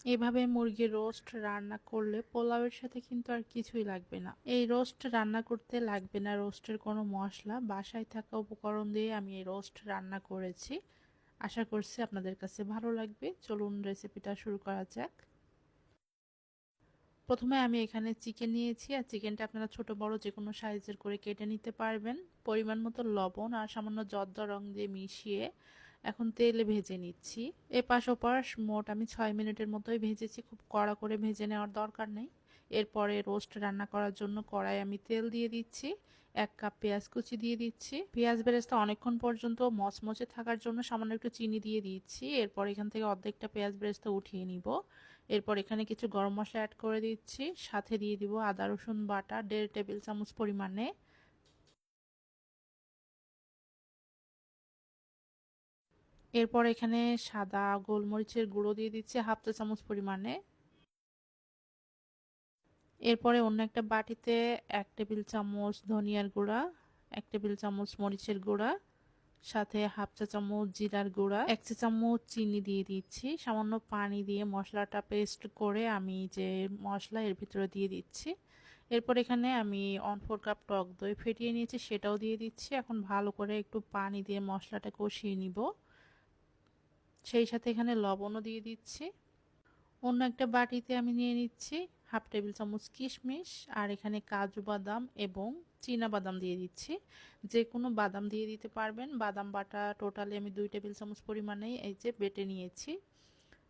এভাবে মুরগির রোস্ট রান্না করলে পোলাওয়ের সাথে কিন্তু আর কিছুই লাগবে না। এই রোস্ট রান্না করতে লাগবে না রোস্টের কোনো মশলা, বাসায় থাকা উপকরণ দিয়ে আমি এই রোস্ট রান্না করেছি। আশা করছি আপনাদের কাছে ভালো লাগবে। চলুন রেসিপিটা শুরু করা যাক। প্রথমে আমি এখানে চিকেন নিয়েছি, আর চিকেনটা আপনারা ছোট বড় যে কোনো সাইজের করে কেটে নিতে পারবেন। পরিমাণ মতো লবণ আর সামান্য জর্দা রং দিয়ে মিশিয়ে এখন তেলে ভেজে নিচ্ছি। এপাশ ওপাশ মোট আমি 6 মিনিটের মতোই ভেজেছি, খুব কড়া করে ভেজে নেওয়ার দরকার নেই। এরপরে রোস্ট রান্না করার জন্য কড়াই আমি তেল দিয়ে দিচ্ছি, 1 কাপ পেঁয়াজ কুচি দিয়ে দিচ্ছি। পেঁয়াজ বেরেস্তা অনেকক্ষণ পর্যন্ত মচমচে থাকার জন্য সামান্য একটু চিনি দিয়ে দিচ্ছি। এরপর এখান থেকে অর্ধেকটা পেঁয়াজ বেরেস্তা উঠিয়ে নিব। এরপর এখানে কিছু গরম মশলা অ্যাড করে দিচ্ছি, সাথে দিয়ে দিব আদা রসুন বাটা 1.5 টেবিল চামচ পরিমাণে। এরপর এখানে সাদা গোলমরিচের গুঁড়ো দিয়ে দিচ্ছি 1/2 চা চামচ পরিমাণে। এরপরে অন্য একটা বাটিতে 1 টেবিল চামচ ধনিয়ার গুঁড়া, 1 টেবিল চামচ মরিচের গুঁড়া, সাথে 1/2 চা চামচ জিরার গুঁড়া, 1 চা চামচ চিনি দিয়ে দিচ্ছি। সামান্য পানি দিয়ে মশলাটা পেস্ট করে আমি যে মশলা এর ভিতরে দিয়ে দিচ্ছি। এরপর এখানে আমি 1/4 কাপ টক দই ফেটিয়ে নিয়েছি, সেটাও দিয়ে দিচ্ছি। এখন ভালো করে একটু পানি দিয়ে মশলাটা কষিয়ে নিব। সেই সাথে এখানে লবণও দিয়ে দিচ্ছি। অন্য একটা বাটিতে আমি নিয়ে নিচ্ছি 1/2 টেবিল চামচ কিশমিশ, আর এখানে কাজু বাদাম এবং চীনা বাদাম দিয়ে দিচ্ছি। যে কোনো বাদাম দিয়ে দিতে পারবেন। বাদাম বাটা টোটালি আমি 2 টেবিল চামচ পরিমাণেই এই যে বেটে নিয়েছি।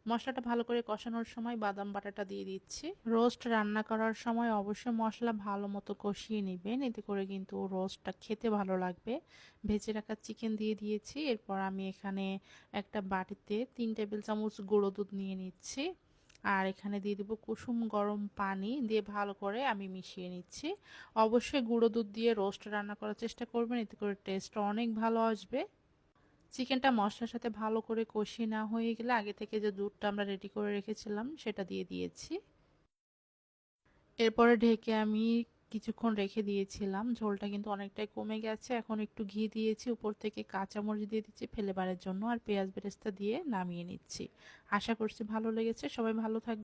মশলাটা ভালো করে কষানোর সময় বাদাম বাটাটা দিয়ে দিচ্ছি। রোস্ট রান্না করার সময় অবশ্যই মশলা ভালো মতো কষিয়ে নেবেন, এতে করে কিন্তু রোস্টটা খেতে ভালো লাগবে। ভেজে রাখা চিকেন দিয়ে দিয়েছি। এরপর আমি এখানে একটা বাটিতে 3 টেবিল চামচ গুঁড়ো দুধ নিয়ে নিচ্ছি, আর এখানে দিয়ে দিব কুসুম গরম পানি দিয়ে ভালো করে আমি মিশিয়ে নিচ্ছি। অবশ্যই গুঁড়ো দুধ দিয়ে রোস্ট রান্না করার চেষ্টা করবেন, এতে করে টেস্ট অনেক ভালো আসবে। চিকেনটা মশলার সাথে ভালো করে কষিয়ে না হয়ে গেলে আগে থেকে যে দুধটা আমরা রেডি করে রেখেছিলাম সেটা দিয়ে দিয়েছি। এরপরে ঢেকে আমি কিছুক্ষণ রেখে দিয়েছিলাম। ঝোলটা কিন্তু অনেকটাই কমে গেছে। এখন একটু ঘি দিয়েছি, উপর থেকে কাঁচামরিচ দিয়ে দিচ্ছি ফ্লেভারের জন্য, আর পেঁয়াজ বেরেস্তা দিয়ে নামিয়ে নিচ্ছি। আশা করছি ভালো লেগেছে। সবাই ভালো থাকবে।